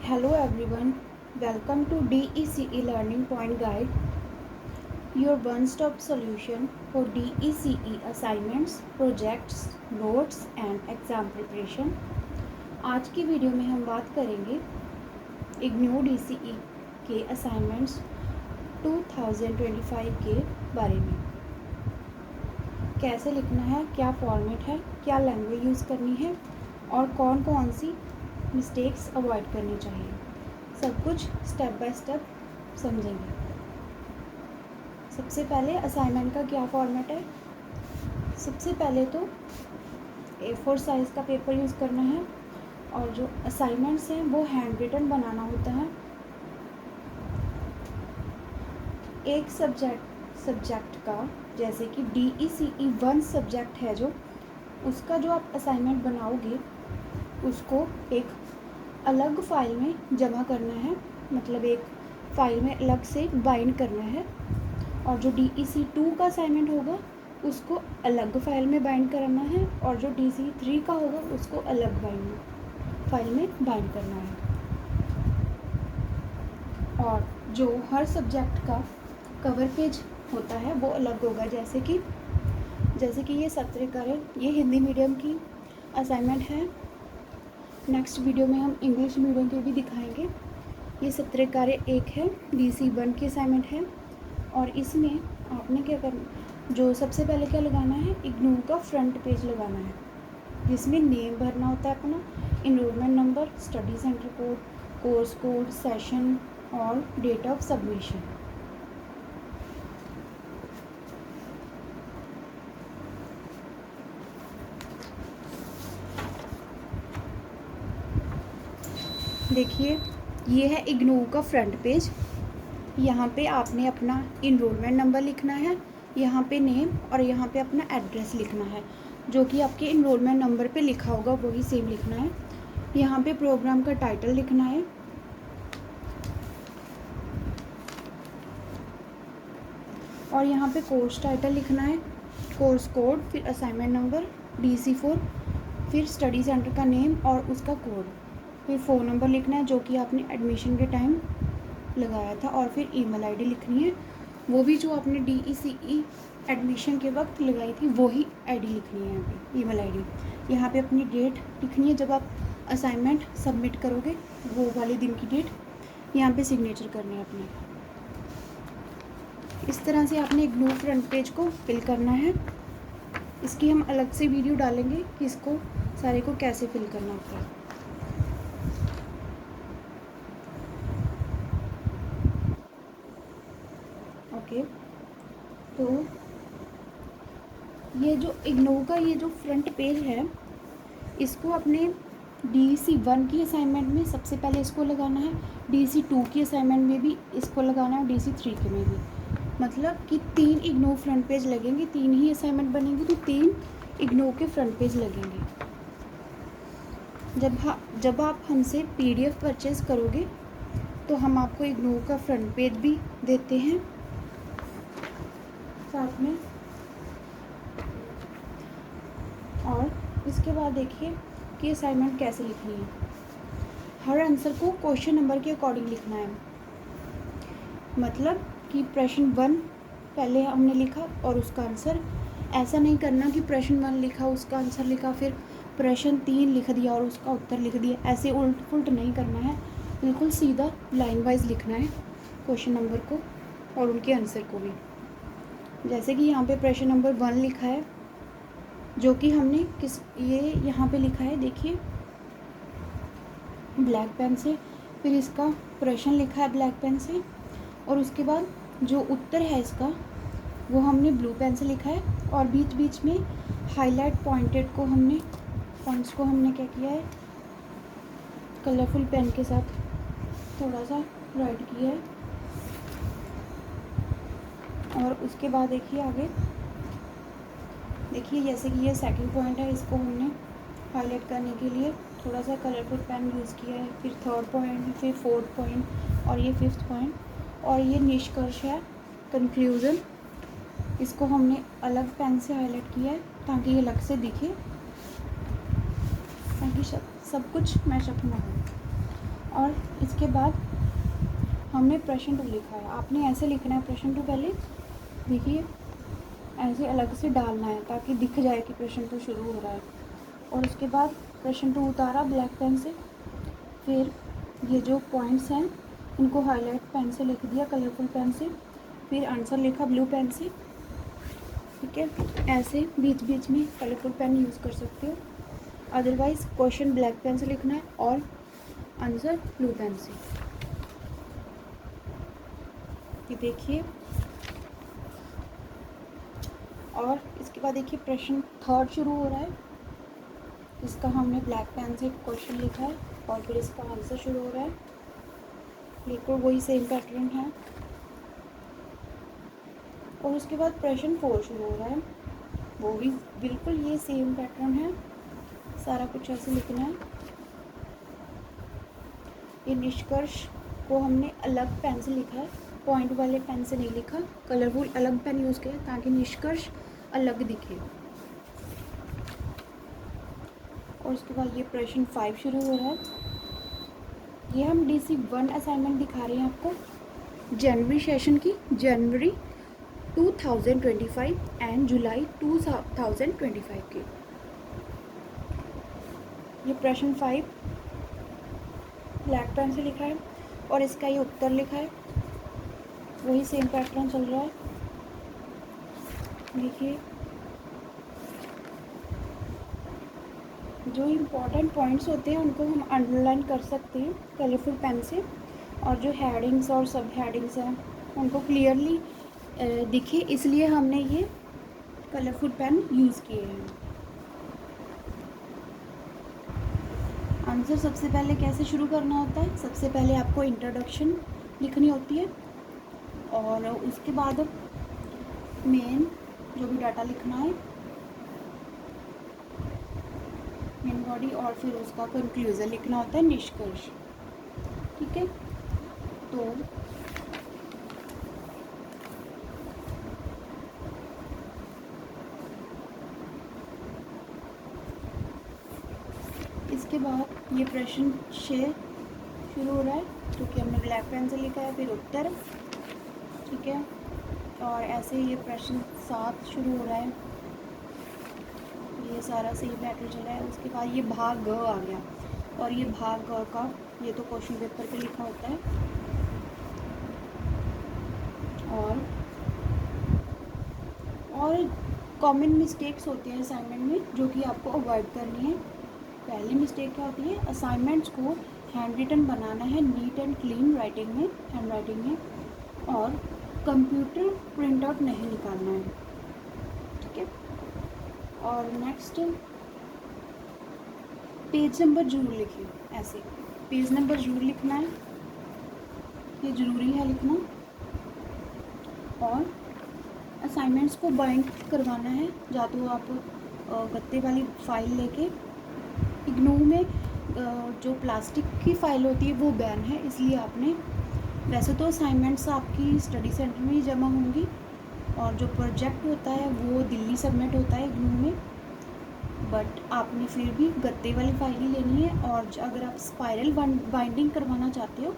Hello everyone, welcome to DECE Learning Point Guide, your one-stop solution for DECE assignments, projects, notes and exam preparation. आज की video में हम बात करेंगे IGNOU DCE के असाइनमेंट्स 2025 के बारे में। कैसे लिखना है, क्या फॉर्मेट है, क्या लैंग्वेज यूज़ करनी है और कौन कौन सी मिस्टेक्स अवॉइड करनी चाहिए, सब कुछ स्टेप बाय स्टेप समझेंगे। सबसे पहले असाइनमेंट का क्या फॉर्मेट है। सबसे पहले तो A4 साइज़ का पेपर यूज़ करना है और जो असाइनमेंट्स हैं वो हैंड रिटन बनाना होता है। एक सब्जेक्ट का, जैसे कि DECE 1 सब्जेक्ट है जो, उसका जो आप असाइनमेंट बनाओगे उसको एक अलग फाइल में जमा करना है, मतलब एक फ़ाइल में अलग से बाइंड करना है। और जो DECE 2 का असाइनमेंट होगा उसको अलग फाइल में बाइंड करना है और जो DECE 3 का होगा उसको अलग फाइल में बाइंड करना है। और जो हर सब्जेक्ट का कवर पेज होता है वो अलग होगा, जैसे कि ये 17 का है, ये हिंदी मीडियम की असाइनमेंट है। नेक्स्ट वीडियो में हम इंग्लिश मीडियम के भी दिखाएंगे। ये 17 कार्य 1 है, DECE 1 की असाइनमेंट है। और इसमें आपने क्या करना, जो सबसे पहले क्या लगाना है, इग्नू का फ्रंट पेज लगाना है, जिसमें नेम भरना होता है अपना, enrolment number, study centre code, course code, session और डेट ऑफ सबमिशन। देखिए, ये है इग्नू का फ्रंट पेज। यहाँ पे आपने अपना इनरोलमेंट नंबर लिखना है, यहाँ पे नेम और यहाँ पे अपना एड्रेस लिखना है। जो कि आपके इनरोलमेंट नंबर पे लिखा होगा वही सेम लिखना है। यहाँ पे प्रोग्राम का टाइटल लिखना है और यहाँ पे कोर्स टाइटल लिखना है, कोर्स कोड, फिर असाइनमेंट नंबर DECE 4, फिर स्टडी सेंटर का नेम और उसका कोड, फिर फ़ोन नंबर लिखना है जो कि आपने एडमिशन के टाइम लगाया था, और फिर ईमेल आईडी लिखनी है, वो भी जो आपने DECE एडमिशन के वक्त लगाई थी वही आईडी लिखनी है। यहाँ पे ईमेल आईडी, यहाँ पे अपनी डेट लिखनी है, जब आप असाइनमेंट सबमिट करोगे वो वाले दिन की डेट, यहाँ पे सिग्नेचर करनी है अपने। इस तरह से आपने इग्नू फ्रंट पेज को फिल करना है। इसकी हम अलग से वीडियो डालेंगे कि इसको सारे को कैसे फिल करना होता है। ओके, तो ये जो इग्नू का ये जो फ्रंट पेज है, इसको अपने DECE 1 की असाइनमेंट में सबसे पहले इसको लगाना है, DECE 2 की असाइनमेंट में भी इसको लगाना है, DECE 3 के में भी। मतलब कि 3 इग्नू फ्रंट पेज लगेंगे, 3 ही असाइनमेंट बनेंगे तो 3 इग्नू के फ्रंट पेज लगेंगे। जब आप हमसे PDF परचेज़ करोगे तो हम आपको इग्नू का फ्रंट पेज भी देते हैं साथ में। और इसके बाद देखिए कि असाइनमेंट कैसे लिखनी है। हर आंसर को क्वेश्चन नंबर के अकॉर्डिंग लिखना है, मतलब कि प्रश्न 1 पहले हमने लिखा और उसका आंसर, ऐसा नहीं करना कि प्रश्न 1 लिखा उसका आंसर लिखा, फिर प्रश्न 3 लिख दिया और उसका उत्तर लिख दिया, ऐसे उल्ट पुल्ट नहीं करना है। बिल्कुल सीधा लाइन वाइज लिखना है क्वेश्चन नंबर को और उनके आंसर को भी। जैसे कि यहाँ पे प्रश्न नंबर 1 लिखा है, जो कि हमने ये यहाँ पे लिखा है, देखिए ब्लैक पेन से, फिर इसका प्रश्न लिखा है ब्लैक पेन से, और उसके बाद जो उत्तर है इसका वो हमने ब्लू पेन से लिखा है, और बीच बीच में हाईलाइट पॉइंट्स को हमने क्या किया है, कलरफुल पेन के साथ थोड़ा सा राइट किया है। और उसके बाद देखिए आगे, देखिए जैसे कि ये सेकंड पॉइंट है, इसको हमने हाईलाइट करने के लिए थोड़ा सा कलरफुल पेन यूज़ किया है, फिर थर्ड पॉइंट, फिर फोर्थ पॉइंट और ये फिफ्थ पॉइंट। और ये निष्कर्ष है, कंक्लूज़न, इसको हमने अलग पेन से हाईलाइट किया है ताकि ये अलग से दिखे, ताकि सब कुछ मैचअप ना हो। और इसके बाद हमने प्रश्न 2 लिखा है। आपने ऐसे लिखना है प्रश्न 2 पहले, देखिए ऐसे अलग से डालना है ताकि दिख जाए कि प्रश्न 2 शुरू हो रहा है। और उसके बाद प्रश्न 2 उतारा ब्लैक पेन से, फिर ये जो पॉइंट्स हैं इनको हाईलाइट पेन से लिख दिया, कलरफुल पेन से, फिर आंसर लिखा ब्लू पेन से। ठीक है, ऐसे बीच बीच में कलरफुल पेन यूज़ कर सकते हो, अदरवाइज़ क्वेश्चन ब्लैक पेन से लिखना है और आंसर ब्लू पेन से। ये देखिए, और इसके बाद देखिए प्रश्न 3 शुरू हो रहा है। इसका हमने ब्लैक पेन से क्वेश्चन लिखा है और फिर इसका आंसर शुरू हो रहा है। बिल्कुल वही सेम पैटर्न है। और उसके बाद प्रश्न 4 शुरू हो रहा है, वो भी बिल्कुल ये सेम पैटर्न है, सारा कुछ ऐसे लिखना है। ये निष्कर्ष को हमने अलग पेन से लिखा है, पॉइंट वाले पेन से नहीं लिखा, कलरफुल अलग पेन यूज़ किया ताकि निष्कर्ष अलग दिखे। और उसके बाद ये प्रश्न 5 शुरू हो रहा है। ये हम DC 1 असाइनमेंट दिखा रहे हैं आपको जनवरी सेशन की, जनवरी 2025 एंड जुलाई 2025 के। ये प्रश्न 5 ब्लैक पेन से लिखा है और इसका ये उत्तर लिखा है, वही सेम पैटर्न चल रहा है। देखिए, जो इम्पोर्टेंट पॉइंट्स होते हैं उनको हम अंडरलाइन कर सकते हैं कलरफुल पेन से, और जो हेडिंग्स और सब हेडिंग्स हैं उनको क्लियरली दिखे, इसलिए हमने ये कलरफुल पेन यूज़ किए हैं। आंसर सबसे पहले कैसे शुरू करना होता है, सबसे पहले आपको इंट्रोडक्शन लिखनी होती है और उसके बाद मेन जो भी डाटा लिखना है, मेन बॉडी, और फिर उसका कंक्लूजन लिखना होता है, निष्कर्ष। ठीक है, तो इसके बाद ये प्रश्न 6 शुरू हो रहा है, क्योंकि हमने ब्लैक पेन से लिखा है, फिर उत्तर। ठीक है, और ऐसे ये प्रश्न 7 शुरू हो रहा है, ये सारा सही पैटर्न चला है। उसके बाद ये भाग ग आ गया, और ये भाग ग का ये तो क्वेश्चन पेपर पे लिखा होता है। और कॉमन मिस्टेक्स होती हैं असाइनमेंट में जो कि आपको अवॉइड करनी है। पहली मिस्टेक क्या होती है, असाइनमेंट्स को हैंड रिटन बनाना है, नीट एंड क्लीन राइटिंग में, हैंड राइटिंग में, और कंप्यूटर प्रिंट आउट नहीं निकालना है। ठीक है, और नेक्स्ट पेज नंबर जरूर लिखिए, ऐसे पेज नंबर जरूर लिखना है, ये ज़रूरी है लिखना। और असाइनमेंट्स को बाइंड करवाना है, या तो आप गत्ते वाली फ़ाइल लेके, इग्नू में जो प्लास्टिक की फ़ाइल होती है वो बैन है, इसलिए आपने, वैसे तो असाइनमेंट्स आपकी स्टडी सेंटर में ही जमा होंगी, और जो प्रोजेक्ट होता है वो दिल्ली सबमिट होता है इग्नू में, बट आपने फिर भी गत्ते वाली फ़ाइल ही लेनी है। और अगर आप स्पाइरल बाइंडिंग करवाना चाहते हो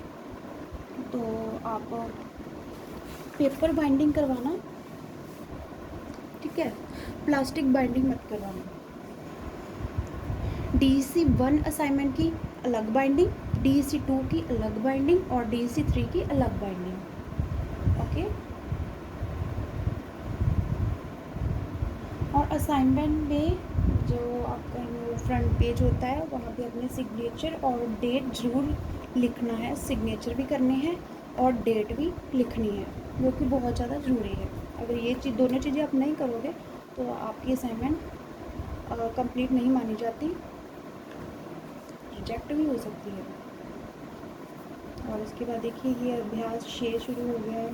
तो आप पेपर बाइंडिंग करवाना, ठीक है, प्लास्टिक बाइंडिंग मत करवाना। DEC 1 असाइनमेंट की अलग बाइंडिंग, DEC 2 की अलग बाइंडिंग और DEC 3 की अलग बाइंडिंग। ओके, और असाइनमेंट में जो आपका फ्रंट पेज होता है वहाँ पे अपने सिग्नेचर और डेट ज़रूर लिखना है, सिग्नेचर भी करने हैं और डेट भी लिखनी है, जो कि बहुत ज़्यादा ज़रूरी है। अगर ये दोनों चीज़ें आप नहीं करोगे तो आपकी असाइनमेंट कंप्लीट नहीं मानी जाती, रिजेक्ट भी हो सकती है। और इसके बाद देखिए ये अभ्यास 6 शुरू हो गया है,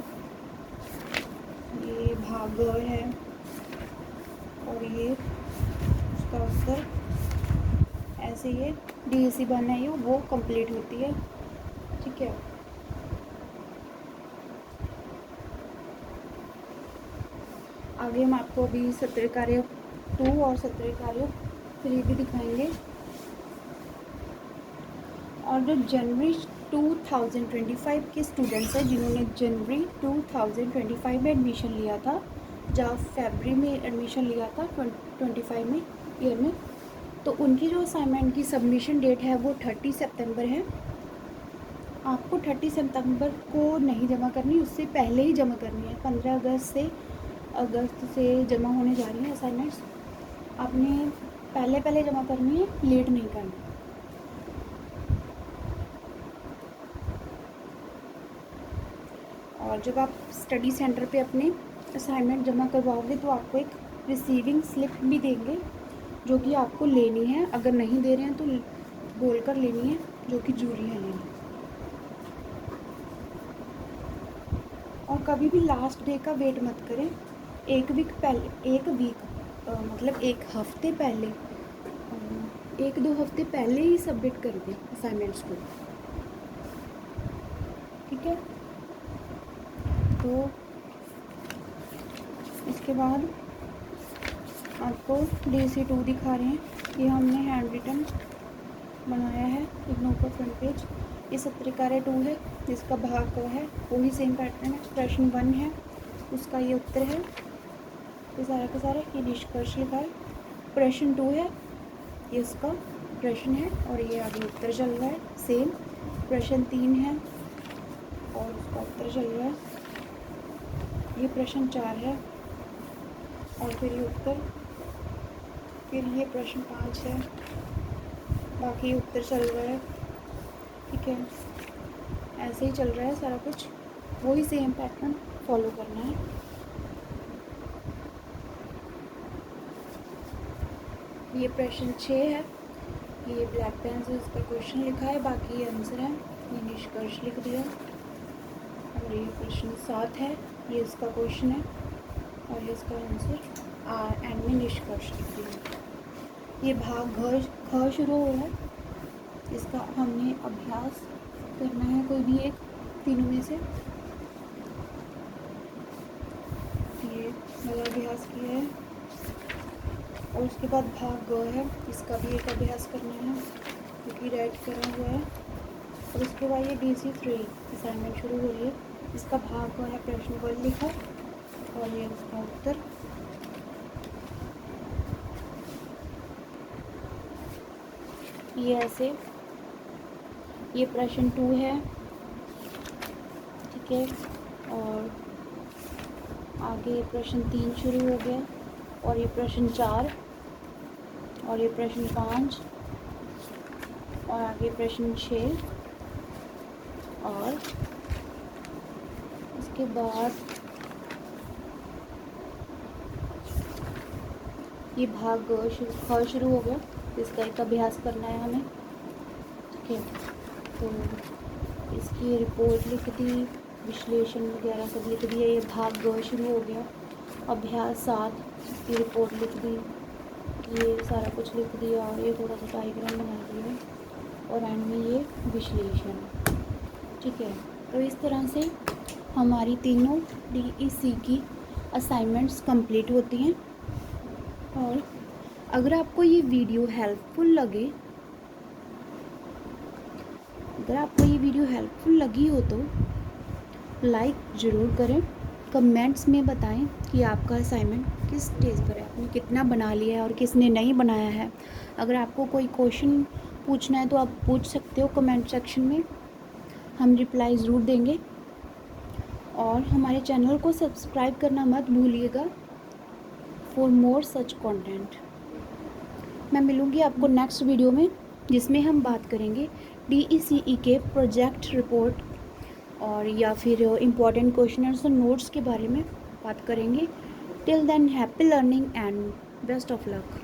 ये भाग है, और ये उसका उत्तर, ऐसे ये DEC 1 है, वो कंप्लीट होती है। ठीक है, आगे हम आपको अभी सत्र कार्य 2 और सत्र कार्य 3 भी दिखाएंगे। और जो जनवरी 2025 के स्टूडेंट्स हैं जिन्होंने जनवरी 2025 में एडमिशन लिया था, जहाँ फरवरी में एडमिशन लिया था 2025 में ईयर में। तो उनकी जो असाइनमेंट की सबमिशन डेट है वो 30 सितंबर है। आपको 30 सितंबर को नहीं जमा करनी, उससे पहले ही जमा करनी है। 15 अगस्त से जमा होने जा रही है असाइनमेंट्स। आपने पहले जमा करनी है, लेट नहीं करनी। और जब आप स्टडी सेंटर पे अपने असाइनमेंट जमा करवाओगे तो आपको एक रिसीविंग स्लिप भी देंगे, जो कि आपको लेनी है। अगर नहीं दे रहे हैं तो बोल कर लेनी है, जो कि जरूरी है लेनी। और कभी भी लास्ट डे का वेट मत करें। एक वीक मतलब एक हफ्ते पहले, 1-2 हफ्ते पहले ही सबमिट कर दें असाइनमेंट्स को, ठीक है। तो इसके बाद आपको DC2 दिखा रहे हैं। ये हमने हैंड रिटन बनाया है इग्नू का फ्रंट पेज। ये सत्रिकार्य 2 है, जिसका भाग क है, वही सेम पैटर्न है। प्रश्न 1 है, उसका ये उत्तर है। ये सारा का सारा ये निष्कर्ष लिखा है। प्रश्न 2 है, ये उसका प्रश्न है और ये आगे उत्तर चल रहा है सेम। प्रश्न 3 है और उसका उत्तर चल रहा है। ये प्रश्न 4 है और फिर ये उत्तर। फिर ये प्रश्न 5 है, बाकी उत्तर चल रहा है, ठीक है। ऐसे ही चल रहा है सारा कुछ, वही सेम पैटर्न फॉलो करना है। ये प्रश्न 6 है, ये ब्लैक पेन से इसका क्वेश्चन लिखा है, बाकी ये आंसर है। ये निष्कर्ष लिख दिया। और ये प्रश्न 7 है, ये इसका क्वेश्चन है और ये इसका आंसर। एंड में निष्कर्ष लिख दिया। ये भाग ख शुरू हो रहा है, इसका हमने अभ्यास करना है, कोई भी एक तीनों में से। ये वाला अभ्यास किया है और उसके बाद भाग ग है, इसका भी एक अभ्यास करना है, क्योंकि राइट करा हुआ है। और उसके बाद ये DC3 असाइनमेंट शुरू हो रही है, इसका भाग ग है, प्रश्न 1 लिखा और ये उसका उत्तर। ये ऐसे, ये प्रश्न 2 है, ठीक है। और आगे प्रश्न 3 शुरू हो गया और ये प्रश्न 4 और ये प्रश्न 5 और आगे प्रश्न 6 और इसके बाद ये भाग ख शुरू हो गया, इसका एक अभ्यास करना है हमें, ठीक है। तो इसकी रिपोर्ट लिख दी, विश्लेषण वगैरह सब लिख दिया। ये भाग ग शुरू हो गया, अभ्यास 7 की रिपोर्ट लिख दी, ये सारा कुछ लिख दिया और ये थोड़ा सा डायग्राम बना दिया और एंड में ये विश्लेषण, ठीक है। तो इस तरह से हमारी तीनों DEC की असाइनमेंट्स कंप्लीट होती हैं। और अगर आपको ये वीडियो हेल्पफुल लगी हो तो लाइक ज़रूर करें। कमेंट्स में बताएं कि आपका असाइनमेंट किस स्टेज पर है, आपने कितना बना लिया है और किसने नहीं बनाया है। अगर आपको कोई क्वेश्चन पूछना है तो आप पूछ सकते हो कमेंट सेक्शन में, हम रिप्लाई ज़रूर देंगे। और हमारे चैनल को सब्सक्राइब करना मत भूलिएगा फॉर मोर सच कंटेंट। मैं मिलूँगी आपको नेक्स्ट वीडियो में, जिसमें हम बात करेंगे DECE के प्रोजेक्ट रिपोर्ट और या फिर इम्पॉर्टेंट क्वेश्चंस और नोट्स के बारे में बात करेंगे। Till than happy learning and best of luck.